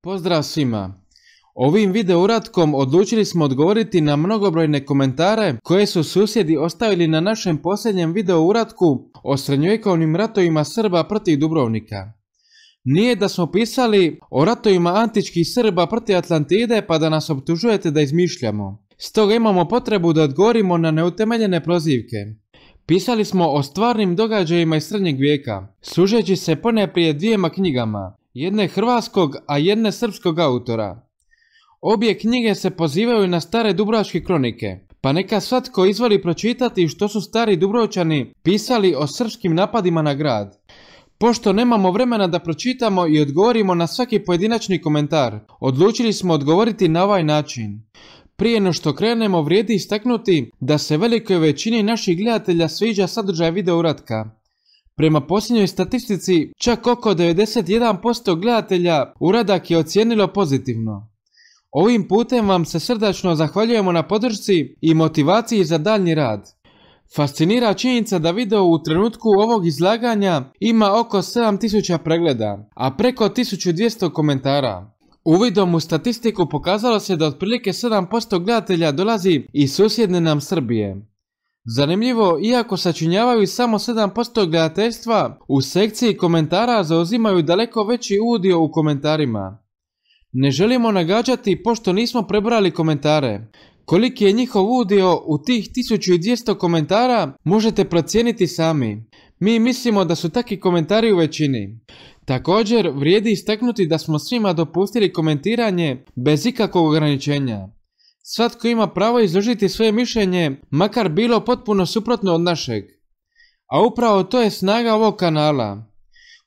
Pozdrav svima! Ovim video uratkom odlučili smo odgovoriti na mnogobrojne komentare koje su susjedi ostavili na našem posljednjem video uratku o srednjovjekovnim ratovima Srba protiv Dubrovnika. Nije da smo pisali o ratovima antičkih Srba protiv Atlantide pa da nas optužujete da izmišljamo. Stoga imamo potrebu da odgovorimo na neutemeljene prozivke. Pisali smo o stvarnim događajima iz srednjeg vijeka, služeći se ponajprije dvijema knjigama, jedne hrvatskog, a jedne srpskog autora. Obje knjige se pozivaju na stare dubrovačke kronike, pa neka svatko izvoli pročitati što su stari Dubrovčani pisali o srpskim napadima na grad. Pošto nemamo vremena da pročitamo i odgovorimo na svaki pojedinačni komentar, odlučili smo odgovoriti na ovaj način. Prije no što krenemo, vrijedi istaknuti da se velikoj većini naših gledatelja sviđa sadržaj video uratka. Prema posljednjoj statistici, čak oko 91% gledatelja uradak je ocijenilo pozitivno. Ovim putem vam se srdačno zahvaljujemo na podršci i motivaciji za daljnji rad. Fascinira činjenica da video u trenutku ovog izlaganja ima oko 7000 pregleda, a preko 1200 komentara. Uvidom u statistiku pokazalo se da otprilike 7% gledatelja dolazi iz susjedne nam Srbije. Zanimljivo, iako sačinjavaju samo 7% gledateljstva, u sekciji komentara zauzimaju daleko veći udio u komentarima. Ne želimo nagađati pošto nismo prebrali komentare. Koliki je njihov udio u tih 1200 komentara možete procijeniti sami. Mi mislimo da su takvi komentari u većini. Također vrijedi istaknuti da smo svima dopustili komentiranje bez ikakvog ograničenja. Svatko ima pravo izložiti svoje mišljenje, makar bilo potpuno suprotno od našeg. A upravo to je snaga ovog kanala.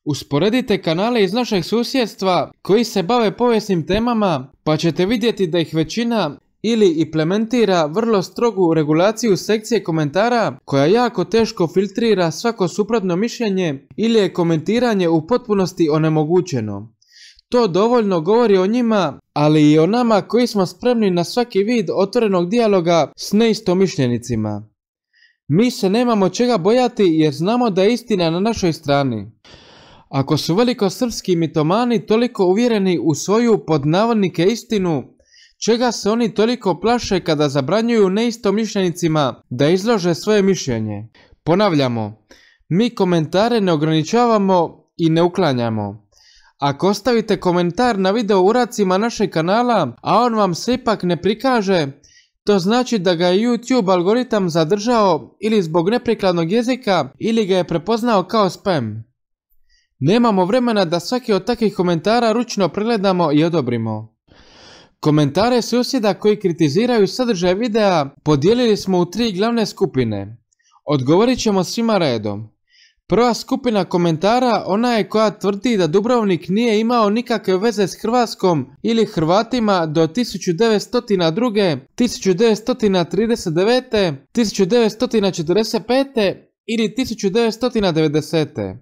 Usporedite kanale iz našeg susjedstva koji se bave povijesnim temama, pa ćete vidjeti da ih većina ili implementira vrlo strogu regulaciju sekcije komentara koja jako teško filtrira svako suprotno mišljenje ili je komentiranje u potpunosti onemogućeno. To dovoljno govori o njima, ali i o nama koji smo spremni na svaki vid otvorenog dijaloga s neistomišljenicima. Mi se nemamo čega bojati jer znamo da je istina na našoj strani. Ako su velikosrpski mitomani toliko uvjereni u svoju pod navodnike istinu, čega se oni toliko plaše kada zabranjuju neistomišljenicima da izlože svoje mišljenje? Ponavljamo, mi komentare ne ograničavamo i ne uklanjamo. Ako ostavite komentar na video uracima našeg kanala, a on vam se ipak ne prikaže, to znači da ga je YouTube algoritam zadržao ili zbog neprikladnog jezika ili ga je prepoznao kao spam. Nemamo vremena da svaki od takvih komentara ručno pregledamo i odobrimo. Komentare susjeda koji kritiziraju sadržaj videa podijelili smo u 3 glavne skupine. Odgovorit ćemo svima redom. Prva skupina komentara ona je koja tvrdi da Dubrovnik nije imao nikakve veze s Hrvatskom ili Hrvatima do 1902, 1939, 1945 ili 1990.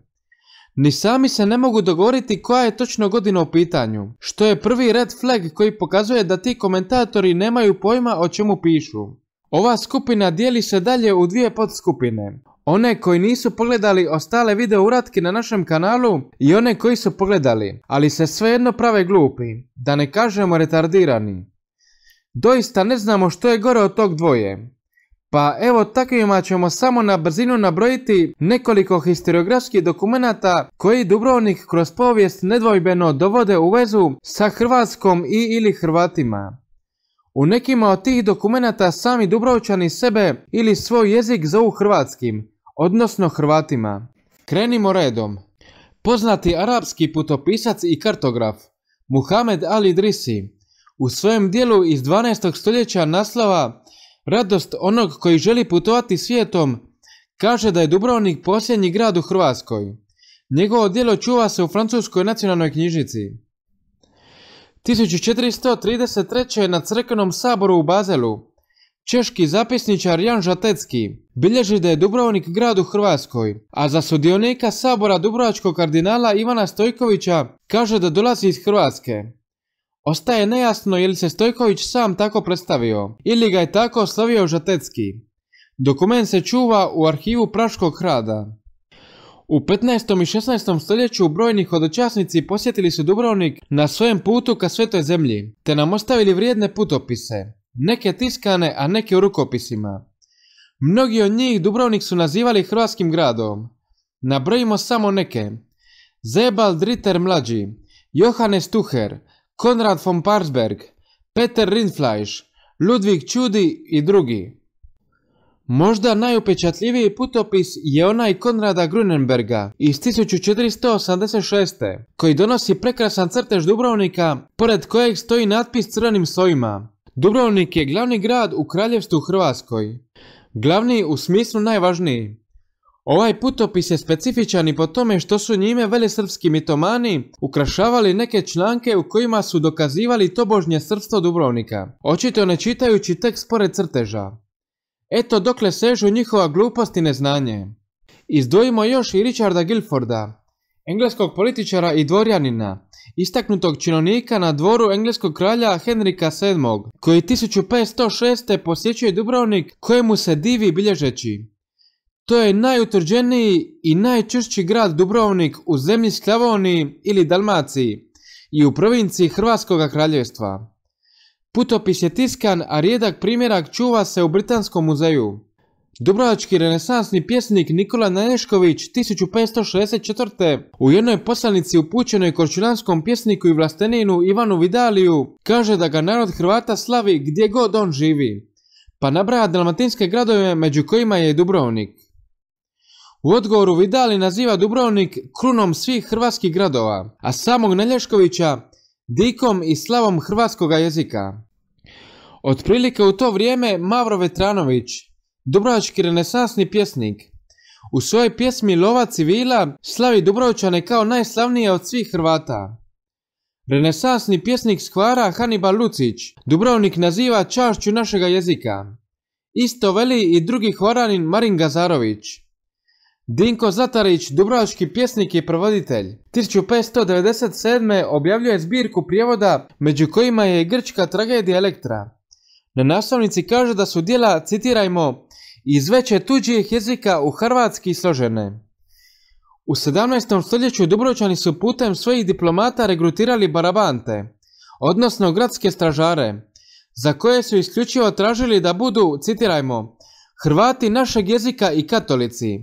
Ni sami se ne mogu dogovoriti koja je točno godina u pitanju, što je prvi red flag koji pokazuje da ti komentatori nemaju pojma o čemu pišu. Ova skupina dijeli se dalje u 2 podskupine. One koji nisu pogledali ostale video uratke na našem kanalu i one koji su pogledali, ali se svejedno prave glupi, da ne kažemo retardirani. Doista ne znamo što je gore od tog dvoje. Pa evo takvima ćemo samo na brzinu nabrojiti nekoliko historiografskih dokumenata koji Dubrovnik kroz povijest nedvojbeno dovode u vezu sa Hrvatskom i ili Hrvatima. U nekima od tih dokumenata sami Dubrovčani sebe ili svoj jezik zovu hrvatskim, odnosno Hrvatima. Krenimo redom. Poznati arapski putopisac i kartograf Muhamed al-Idrisi u svojem dijelu iz 12. stoljeća naslova Radost onog koji želi putovati svijetom kaže da je Dubrovnik posljednji grad u Hrvatskoj. Njegovo djelo čuva se u Francuskoj nacionalnoj knjižnici. 1433. na crkvenom saboru u Bazelu češki zapisničar Jan Žatecki bilježi da je Dubrovnik grad u Hrvatskoj, a za sudionika sabora dubrovačkog kardinala Ivana Stojkovića kaže da dolazi iz Hrvatske. Ostaje nejasno je li se Stojković sam tako predstavio ili ga je tako oslovio Žatecki. Dokument se čuva u arhivu Praškog hrada. U 15. i 16. stoljeću brojni hodočasnici posjetili su Dubrovnik na svojem putu ka Svetoj zemlji, te nam ostavili vrijedne putopise, neke tiskane, a neke u rukopisima. Mnogi od njih Dubrovnik su nazivali hrvatskim gradom. Nabrojimo samo neke: Sebald Ritter mlađi, Johannes Tucher, Konrad von Parsberg, Peter Rindfleisch, Ludwig Ćudi i drugi. Možda najupečatljiviji putopis je onaj Konrada Grunenberga iz 1486. koji donosi prekrasan crtež Dubrovnika, pored kojeg stoji natpis crvenim slovima: Dubrovnik je glavni grad u Kraljevstvu Hrvatskoj. Glavni u smislu najvažniji. Ovaj putopis je specifičan i po tome što su njime velesrpski mitomani ukrašavali neke članke u kojima su dokazivali tobožnje srpstvo Dubrovnika, očito ne čitajući tekst pored crteža. Eto dokle sežu njihova glupost i neznanje. Izdvojimo još i Richarda Guilforda, engleskog političara i dvorjanina, istaknutog činovnika na dvoru engleskog kralja Henrika VII, koji 1506. posjećuje Dubrovnik, kojemu se divi bilježeći: to je najutvrđeniji i najčvršći grad Dubrovnik u zemlji Slavoniji ili Dalmaciji i u provinciji Hrvatskoga kraljevstva. Putopis je tiskan, a rijedak primjerak čuva se u Britanskom muzeju. Dubrovački renesansni pjesnik Nikola Nanešković 1564. u jednoj poslanici upućenoj korčulanskom pjesniku i vlasteninu Ivanu Vidaliju kaže da ga narod Hrvata slavi gdje god on živi, pa nabraja dalmatinske gradove među kojima je i Dubrovnik. U odgovoru Vidali naziva Dubrovnik krunom svih hrvatskih gradova, a samog Naneškovića dikom i slavom hrvatskoga jezika. Otprilike u to vrijeme Mavro Vetranović, dubrovački renesansni pjesnik, u svojoj pjesmi Lova civila slavi Dubrovčane kao najslavnije od svih Hrvata. Renesansni pjesnik s Hvara Hannibal Lucić Dubrovnik naziva čašću našega jezika. Isto veli i drugi Hvaranin Marin Gazarović. Dinko Zlatarić, dubrovački pjesnik i prevoditelj, 1597. objavljuje zbirku prijevoda među kojima je i grčka tragedija Elektra. Na naslovnici kaže da su djela, citirajmo, iz veće tuđih jezika u hrvatski složene. U 17. stoljeću Dubrovčani su putem svojih diplomata regrutirali barabante, odnosno gradske stražare, za koje su isključivo tražili da budu, citirajmo, Hrvati našeg jezika i katolici.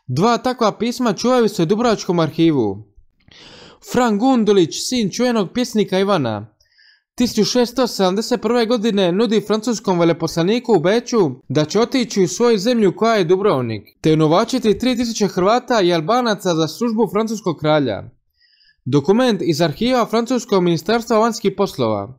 Dva takva pisma čuvaju se u Dubrovačkom arhivu. Fran Gundulić, sin čuvenog pjesnika Ivana, 1671. godine nudi francuskom veleposlaniku u Beču da će otići u svoju zemlju koja je Dubrovnik, te unovačiti 3000 Hrvata i Albanaca za službu francuskog kralja. Dokument iz arhiva francuskog ministarstva vanjskih poslova.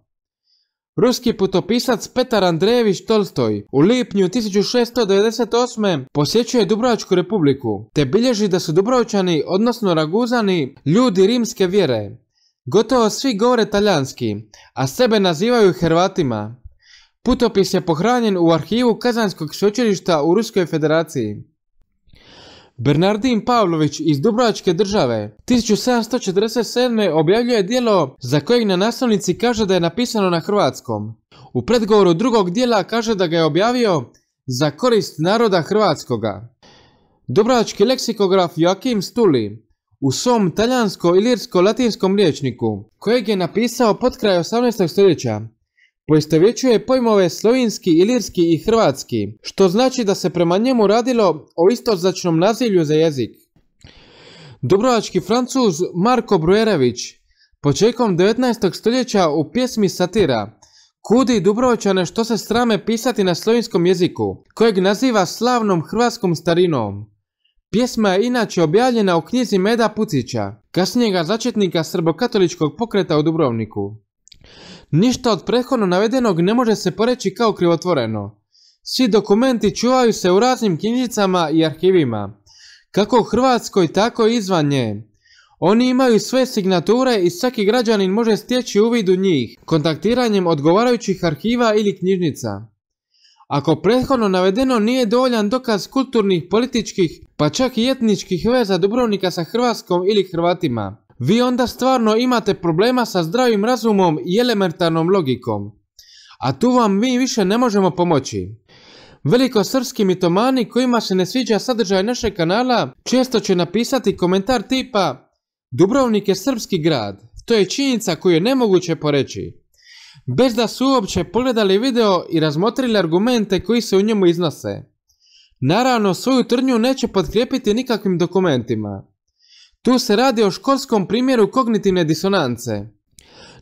Ruski putopisac Petar Andrejević Tolstoj u lipnju 1698. posjećuje Dubrovačku republiku, te bilježi da su Dubrovčani, odnosno Raguzani, ljudi rimske vjere. Gotovo svi govore talijanski, a sebe nazivaju Hrvatima. Putopis je pohranjen u arhivu Kazanskog sveučilišta u Ruskoj federaciji. Bernardin Pavlović iz Dubrovačke države 1747. objavljuje djelo za kojeg na naslovnici kaže da je napisano na hrvatskom. U predgovoru drugog djela kaže da ga je objavio za korist naroda hrvatskoga. Dubrovački leksikograf Joakim Stuli u svom talijansko-ilirsko-latinskom rječniku, kojeg je napisao potkraj 18. stoljeća, poistovjećuje pojmove slovinski, ilirski i hrvatski, što znači da se prema njemu radilo o istoznačnom nazivlju za jezik. Dubrovački Francuz Marko Brujerević početkom 19. stoljeća u pjesmi Satira kudi Dubrovčane što se srame pisati na slovinskom jeziku, kojeg naziva slavnom hrvatskom starinom. Pjesma je inače objavljena u knjizi Meda Pucića, kasnijega začetnika srbokatoličkog pokreta u Dubrovniku. Ništa od prethodno navedenog ne može se poreći kao krivotvoreno. Svi dokumenti čuvaju se u raznim knjižnicama i arhivima, kako u Hrvatskoj, tako i izvan nje. Oni imaju sve signature i svaki građanin može stječi uvid u njih, kontaktiranjem odgovarajućih arhiva ili knjižnica. Ako prethodno navedeno nije dovoljan dokaz kulturnih, političkih, pa čak i etničkih veza Dubrovnika sa Hrvatskom ili Hrvatima, vi onda stvarno imate problema sa zdravim razumom i elementarnom logikom. A tu vam mi više ne možemo pomoći. Velikosrpski mitomani kojima se ne sviđa sadržaj našeg kanala često će napisati komentar tipa Dubrovnik je srpski grad. To je činjenica koju je nemoguće poreći, bez da su uopće pogledali video i razmotrili argumente koji se u njemu iznose. Naravno, svoju tvrdnju neće potkrijepiti nikakvim dokumentima. Tu se radi o školskom primjeru kognitivne disonance.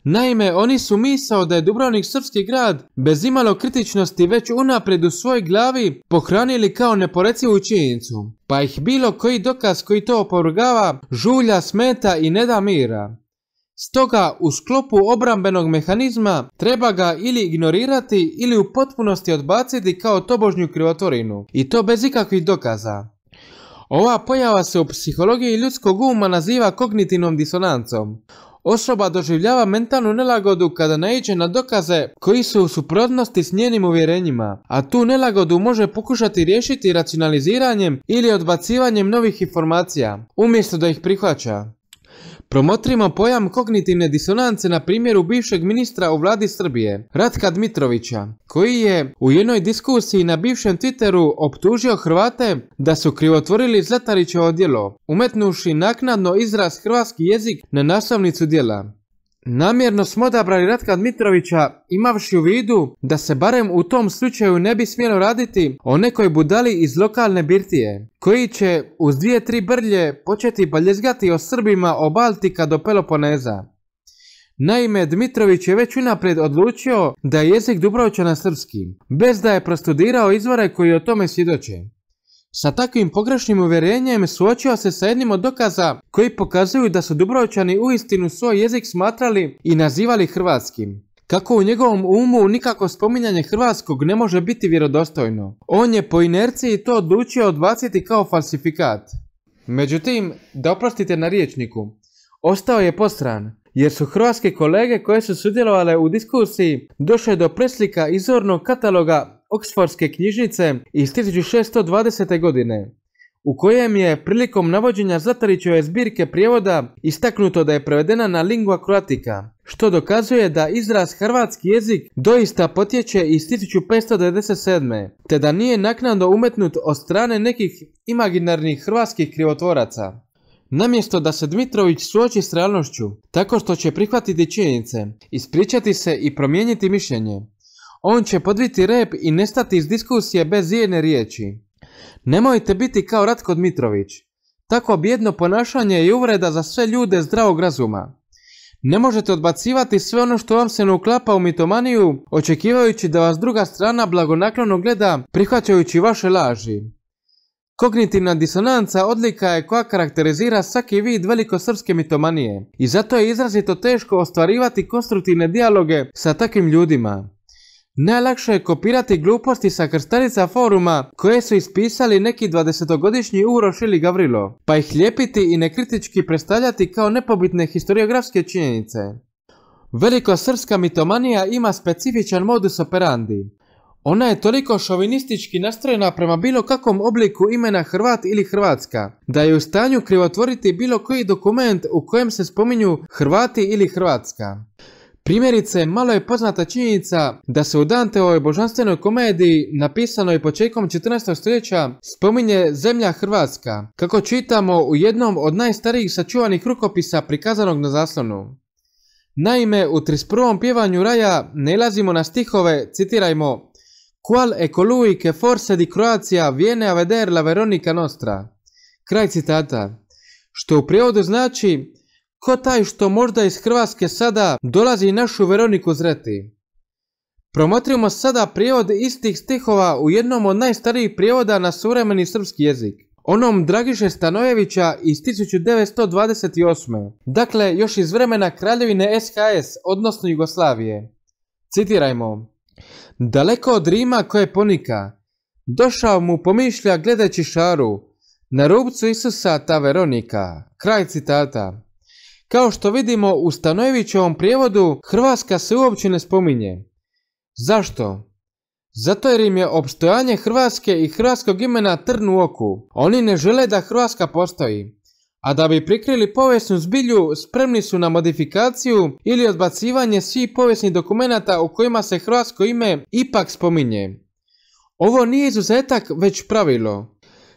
Naime, oni su misao da je Dubrovnik srpski grad bez imalo kritičnosti već unaprijed u svojoj glavi pohranili kao neporecivu činjenicu, pa ih bilo koji dokaz koji to opovrgava žulja, smeta i ne da mira. Stoga, u sklopu obrambenog mehanizma treba ga ili ignorirati ili u potpunosti odbaciti kao tobožnju krivotvorinu, i to bez ikakvih dokaza. Ova pojava se u psihologiji ljudskog uma naziva kognitivnom disonancom. Osoba doživljava mentalnu nelagodu kada naiđe na dokaze koji su u suprotnosti s njenim uvjerenjima, a tu nelagodu može pokušati riješiti racionaliziranjem ili odbacivanjem novih informacija, umjesto da ih prihvaća. Promotrimo pojam kognitivne disonance na primjeru bivšeg ministra u vladi Srbije, Ratka Dmitrovića, koji je u jednoj diskusiji na bivšem Twitteru optužio Hrvate da su krivotvorili Zlatarićevo djelo, umetnuši naknadno izraz hrvatski jezik na naslovnicu djela. Namjerno smo odabrali Ratka Dmitrovića imavši u vidu da se barem u tom slučaju ne bi smjelo raditi o nekoj budali iz lokalne birtije, koji će uz 2-3 brlje početi baljezgati o Srbima od Baltika do Peloponeza. Naime, Dmitrović je već unaprijed odlučio da je jezik Dubrovčana srpski, bez da je prostudirao izvore koji o tome svjedoče. Sa takvim pogrešnim uvjerenjem suočio se sa jednim od dokaza koji pokazuju da su Dubrovčani uistinu svoj jezik smatrali i nazivali hrvatskim. Kako u njegovom umu nikako spominjanje hrvatskog ne može biti vjerodostojno, on je po inerciji to odlučio odbaciti kao falsifikat. Međutim, da oprostite na rječniku, ostao je postran, jer su hrvatske kolege koje su sudjelovale u diskusiji došle do preslika izvornog kataloga Oksfordske knjižnice iz 1620. godine, u kojem je prilikom navođenja Zlatarićeve zbirke prijevoda istaknuto da je prevedena na lingua croatica, što dokazuje da izraz hrvatski jezik doista potječe iz 1597. te da nije naknadno umetnut od strane nekih imaginarnih hrvatskih krivotvoraca. Namjesto da se Dmitrović suoči s realnošću, tako što će prihvatiti činjenice, ispričati se i promijeniti mišljenje, on će podviti rep i nestati iz diskusije bez jedne riječi. Nemojte biti kao Ratko Dmitrović. Tako bijedno ponašanje je uvreda za sve ljude zdravog razuma. Ne možete odbacivati sve ono što vam se ne uklapa u mitomaniju, očekivajući da vas druga strana blagonaklono gleda, prihvaćajući vaše laži. Kognitivna disonanca odlika je koja karakterizira svaki vid velikosrpske mitomanije i zato je izrazito teško ostvarivati konstruktivne dijaloge sa takvim ljudima. Najlakše je kopirati gluposti sa krstanica foruma koje su ispisali neki 20-godišnji Uroš ili Gavrilo, pa ih lijepiti i nekritički predstavljati kao nepobitne historiografske činjenice. Velikosrpska mitomanija ima specifičan modus operandi. Ona je toliko šovinistički nastrojena prema bilo kakvom obliku imena Hrvat ili Hrvatska, da je u stanju krivotvoriti bilo koji dokument u kojem se spominju Hrvati ili Hrvatska. Primjerice, malo je poznata činjenica da se u Danteovoj božanstvenoj komediji, napisanoj početkom 14. stoljeća, spominje zemlja Hrvatska, kako čitamo u jednom od najstarijih sačuvanih rukopisa prikazanog na zaslonu. Naime, u 31. pjevanju raja nailazimo na stihove, citirajmo, Qual e colui che forse di Croatia viene a veder la Veronica nostra. Kraj citata. Što u prijevodu znači, ko taj što možda iz Hrvatske sada dolazi našu Veroniku zreti. Promotrimo sada prijevod istih stihova u jednom od najstarijih prijevoda na suvremeni srpski jezik, onom Dragiše Stanojevića iz 1928. Dakle, još iz vremena kraljevine SHS, odnosno Jugoslavije. Citirajmo. Daleko od Rima koje ponika, došao mu pomišlja gledajući šaru, na rubcu Isusa ta Veronika. Kraj citata. Kao što vidimo u Stanojevićevom prijevodu, Hrvatska se uopće ne spominje. Zašto? Zato jer im je opstojanje Hrvatske i hrvatskog imena trn u oku. Oni ne žele da Hrvatska postoji. A da bi prikrili povijesnu zbilju, spremni su na modifikaciju ili odbacivanje svih povijesnih dokumenata u kojima se hrvatsko ime ipak spominje. Ovo nije izuzetak, već pravilo.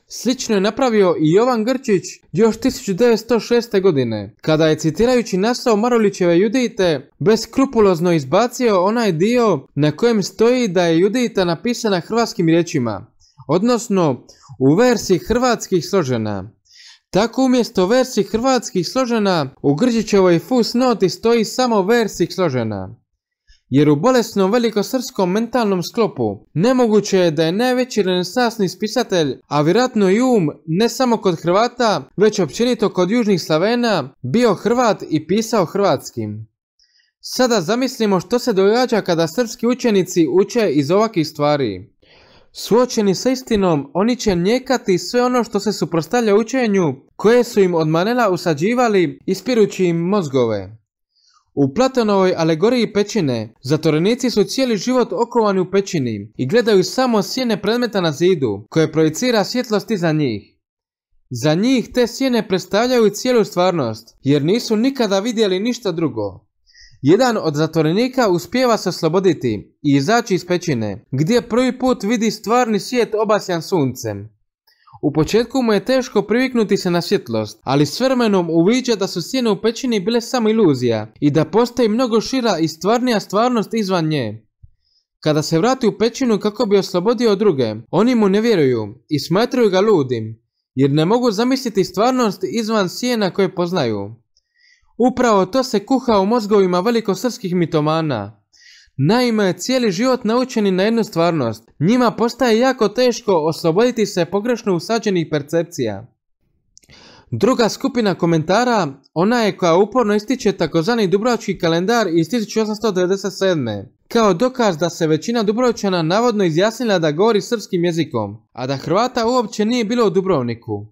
Slično je napravio i Jovan Grčić još 1906. godine, kada je citirajući naslov Marulićeve Judite beskrupulozno izbacio onaj dio na kojem stoji da je Judita napisana hrvatskim riječima, odnosno u verziji hrvatskih složena. Tako umjesto verziji hrvatskih složena u Grčićevoj fusnoti stoji samo verziji složena. Jer u bolesnom velikosrpskom mentalnom sklopu nemoguće je da je najveći renesansni spisatelj, a vjerojatno i ne samo kod Hrvata, već općenito kod južnih Slavena, bio Hrvat i pisao hrvatskim. Sada zamislimo što se događa kada srpski učenici uče iz ovakvih stvari. Suočeni sa istinom, oni će njekati sve ono što se suprotstavlja učenju koje su im od manela usađivali, ispirući im mozgove. U Platonovoj alegoriji pećine, zatvorenici su cijeli život okovani u pećini i gledaju samo sjene predmeta na zidu, koje projicira svjetlost iza njih. Za njih te sjene predstavljaju cijelu stvarnost, jer nisu nikada vidjeli ništa drugo. Jedan od zatvorenika uspijeva se osloboditi i izaći iz pećine, gdje prvi put vidi stvarni svijet obasjan suncem. U početku mu je teško priviknuti se na svjetlost, ali s vremenom uviđa da su sjene u pećini bile samo iluzija i da postoji mnogo šira i stvarnija stvarnost izvan nje. Kada se vrati u pećinu kako bi oslobodio druge, oni mu ne vjeruju i smatraju ga ludim, jer ne mogu zamisliti stvarnost izvan sjena koje poznaju. Upravo to se kuha u mozgovima velikosrpskih mitomana. Naime, cijeli život naučeni na jednu stvarnost, njima postaje jako teško osloboditi se pogrešno usađenih percepcija. Druga skupina komentara, ona je koja uporno ističe takozvani Dubrovački kalendar iz 1897. kao dokaz da se većina Dubrovčana navodno izjasnila da govori srpskim jezikom, a da Hrvata uopće nije bilo u Dubrovniku.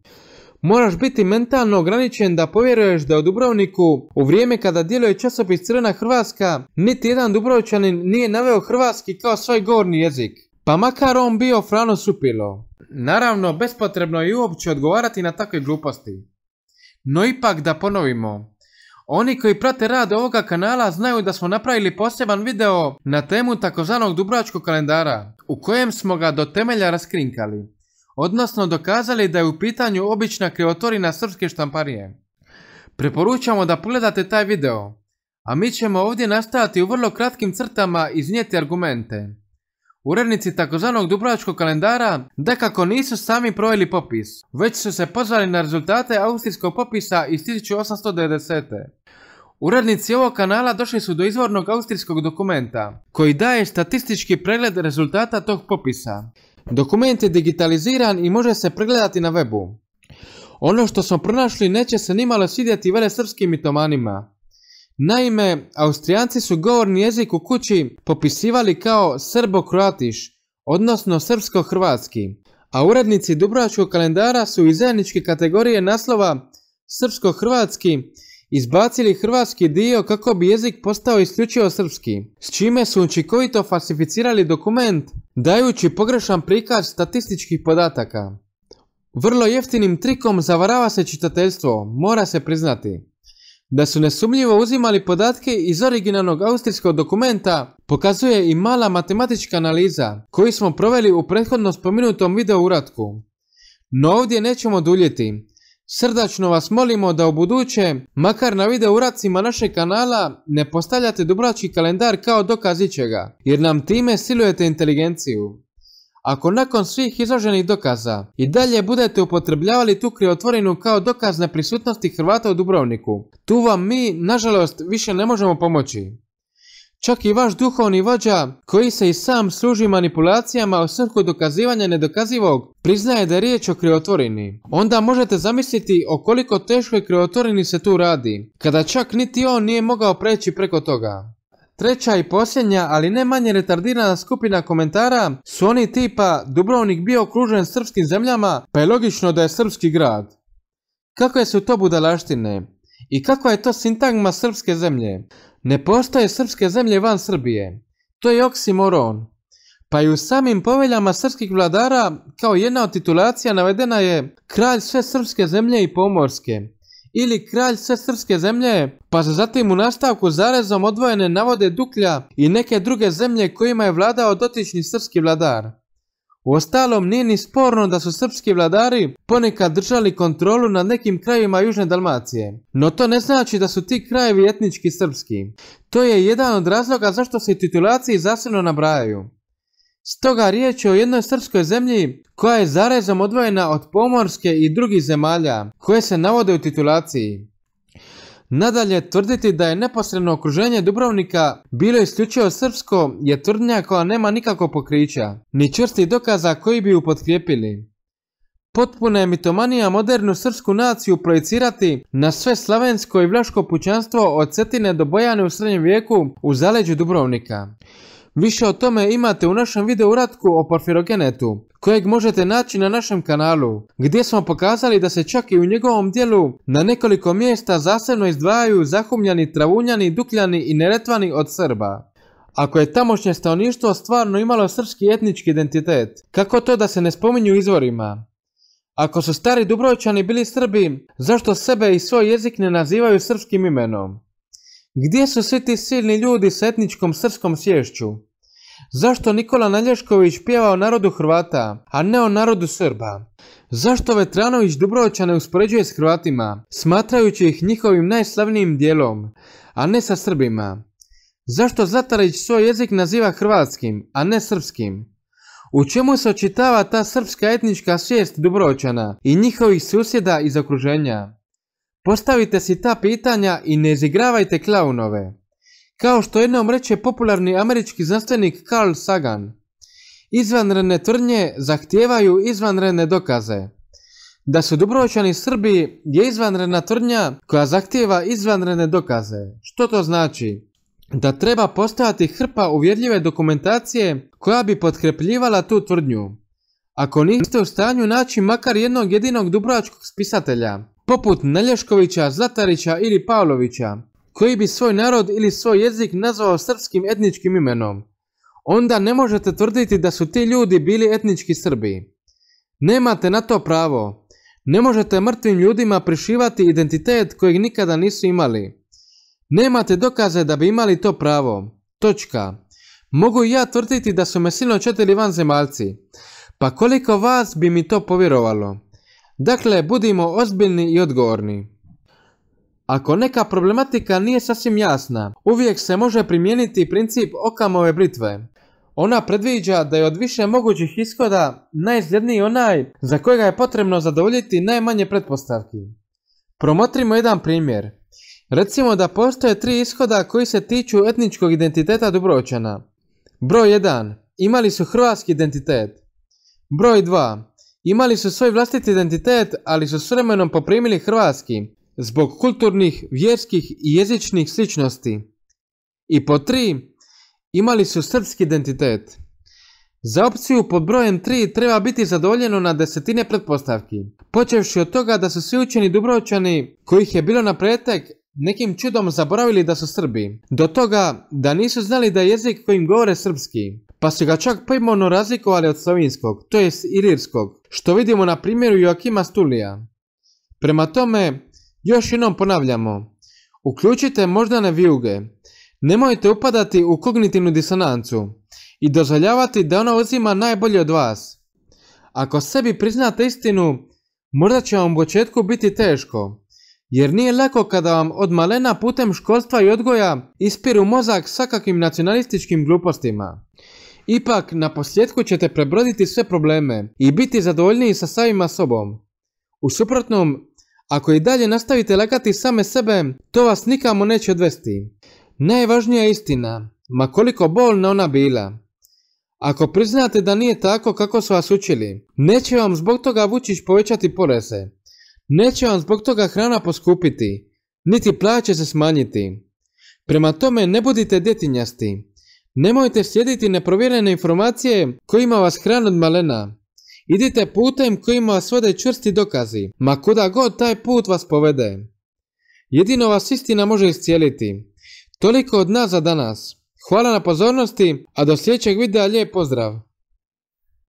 Moraš biti mentalno ograničen da povjeruješ da u Dubrovniku, u vrijeme kada djeluje časopis Crvena Hrvatska, niti jedan Dubrovčanin nije naveo hrvatski kao svoj govorni jezik, pa makar on bio Frano Supilo. Naravno, bespotrebno je uopće odgovarati na takve gluposti. No ipak da ponovimo. Oni koji prate rad ovoga kanala znaju da smo napravili poseban video na temu takozvanog Dubrovačkog kalendara, u kojem smo ga do temelja raskrinkali. Odnosno dokazali da je u pitanju obična krivotvorina srpske štamparije. Preporučamo da pogledate taj video, a mi ćemo ovdje nastojati u vrlo kratkim crtama iznijeti argumente. Urednici takozvanog Dubrovačkog kalendara dakako nisu sami proveli popis, već su se pozvali na rezultate austrijskog popisa iz 1890. Urednici ovog kanala došli su do izvornog austrijskog dokumenta, koji daje statistički pregled rezultata tog popisa. Dokument je digitaliziran i može se pregledati na webu. Ono što smo pronašli neće se nimalo svidjeti velesrpskim mitomanima. Naime, Austrijanci su govorni jezik u kući popisivali kao srbo-kroatiš, odnosno srpsko-hrvatski, a urednici Dubrovačkog kalendara su iz zajedničke kategorije naslova srpsko-hrvatski izbacili hrvatski dio kako bi jezik postao isključivo srpski, s čime su učinkovito falsificirali dokument, dajući pogrešan prikaz statističkih podataka. Vrlo jeftinim trikom zavarava se čitateljstvo, mora se priznati. Da su nesumnjivo uzimali podatke iz originalnog austrijskog dokumenta pokazuje i mala matematička analiza koju smo proveli u prethodno spomenutom video uratku. No ovdje nećemo duljiti. Srdačno vas molimo da u buduće, makar na video uradcima našeg kanala, ne postavljate Dubrovački kalendar kao dokaz ičega, jer nam time silujete inteligenciju. Ako nakon svih izloženih dokaza i dalje budete upotrebljavali tu krivotvorinu kao dokaz neprisutnosti Hrvata u Dubrovniku, tu vam mi, nažalost, više ne možemo pomoći. Čak i vaš duhovni vođa, koji se i sam služi manipulacijama u svrhu dokazivanja nedokazivog, priznaje da je riječ o krivotvorini. Onda možete zamisliti o koliko teškoj krivotvorini se tu radi, kada čak niti on nije mogao preći preko toga. Treća i posljednja, ali ne manje retardirana skupina komentara su oni tipa Dubrovnik bio okružen srpskim zemljama, pa je logično da je srpski grad. Kakve su to budalaštine? I kakva je to sintagma srpske zemlje? Ne postoje srpske zemlje van Srbije. To je oksimoron. Pa i u samim poveljama srpskih vladara kao jedna od titulacija navedena je kralj sve srpske zemlje i pomorske. Ili kralj sve srpske zemlje, pa se zatim u nastavku zarezom odvojene navode Duklja i neke druge zemlje kojima je vladao dotični srpski vladar. Uostalom, nije ni sporno da su srpski vladari ponekad držali kontrolu nad nekim krajevima Južne Dalmacije. No to ne znači da su ti krajevi etnički srpski. To je jedan od razloga zašto se titulaciji zasebno nabrajaju. Stoga riječ je o jednoj srpskoj zemlji koja je zarezom odvojena od pomorske i drugih zemalja koje se navode u titulaciji. Nadalje, tvrditi da je neposredno okruženje Dubrovnika bilo isključivo srpsko je tvrdnja koja nema nikakvog pokrića, ni čvrstih dokaza koji bi ju potkrijepili. Potpuna je mitomanija modernu srpsku naciju projicirati na sve slavensko i vlaško pučanstvo od Cetine do Bojane u srednjem vijeku u zaleđu Dubrovnika. Više o tome imate u našem video uratku o Porfirogenetu, kojeg možete naći na našem kanalu, gdje smo pokazali da se čak i u njegovom dijelu na nekoliko mjesta zasebno izdvajaju Zahumljani, Travunjani, Dukljani i Neretvani od Srba. Ako je tamošnje stanovništvo stvarno imalo srpski etnički identitet, kako to da se ne spominju izvorima? Ako su stari Dubrovčani bili Srbi, zašto sebe i svoj jezik ne nazivaju srpskim imenom? Gdje su svi ti silni ljudi s etničkom srpskom sviješću? Zašto Nikola Nalješković pjeva o narodu Hrvata, a ne o narodu Srba? Zašto Vetranović Dubrovčane uspoređuje s Hrvatima, smatrajući ih njihovim najslavnijim dijelom, a ne sa Srbima? Zašto Zlatarić svoj jezik naziva hrvatskim, a ne srpskim? U čemu se očitava ta srpska etnička svijest Dubrovčana i njihovih susjeda iz okruženja? Postavite si ta pitanja i ne izigravajte klaunove. Kao što jednom reče popularni američki znanstvenik Carl Sagan, izvanredne tvrdnje zahtijevaju izvanredne dokaze. Da su Dubrovčani Srbi je izvanredna tvrdnja koja zahtijeva izvanredne dokaze. Što to znači? Da treba postojati hrpa uvjerljive dokumentacije koja bi potkrepljivala tu tvrdnju. Ako niste u stanju naći makar jednog jedinog dubrovačkog spisatelja, poput Nalješkovića, Zlatarića ili Pavlovića, koji bi svoj narod ili svoj jezik nazvao srpskim etničkim imenom, onda ne možete tvrditi da su ti ljudi bili etnički Srbi. Nemate na to pravo. Ne možete mrtvim ljudima prišivati identitet kojeg nikada nisu imali. Nemate dokaze da bi imali to pravo. Točka. Mogu i ja tvrditi da su me silno četiri vanzemaljci. Pa koliko vas bi mi to povjerovalo? Dakle, budimo ozbiljni i odgovorni. Ako neka problematika nije sasvim jasna, uvijek se može primijeniti princip Occamove britve. Ona predviđa da je od više mogućih ishoda najizgledniji onaj za kojega je potrebno zadovoljiti najmanje pretpostavki. Promotrimo jedan primjer. Recimo da postoje 3 ishoda koji se tiču etničkog identiteta Dubrovčana. Broj 1. Imali su hrvatski identitet. Broj 2. Imali su svoj vlastiti identitet, ali su s vremenom poprimili hrvatski, zbog kulturnih, vjerskih i jezičnih sličnosti. I po 3. Imali su srpski identitet. Za opciju pod brojem 3 treba biti zadovoljeno na desetine pretpostavki, počevši od toga da su svi učeni Dubrovčani, kojih je bilo na pretek, nekim čudom zaboravili da su Srbi, do toga da nisu znali da je jezik kojim govore srpski, pa su ga čak pojmovno razlikovali od slovinskog, to jest ilirskog, što vidimo na primjeru Joakima Stulija. Prema tome, još jednom ponavljamo, uključite moždane vijuge, nemojte upadati u kognitivnu disonancu i dozvoljavati da ona uzima najbolje od vas. Ako sebi priznate istinu, možda će vam u početku biti teško, jer nije lako kada vam od malena putem školstva i odgoja ispiru mozak svakakvim nacionalističkim glupostima. Ipak, na posljedku ćete prebroditi sve probleme i biti zadovoljniji sa samima sobom. U suprotnom, ako i dalje nastavite lagati same sebe, to vas nikamo neće odvesti. Najvažnija je istina, ma koliko bolna ona bila. Ako priznate da nije tako kako su vas učili, neće vam zbog toga Vučić povećati poreze. Neće vam zbog toga hrana poskupiti, niti plaće se smanjiti. Prema tome ne budite djetinjasti. Nemojte slijediti neprovjerene informacije kojima vas hrane od malena. Idite putem kojima vas vode čvrsti dokazi, ma kuda god taj put vas povede. Jedino vas istina može iscijeliti. Toliko od nas za danas. Hvala na pozornosti, a do sljedećeg videa lijep pozdrav!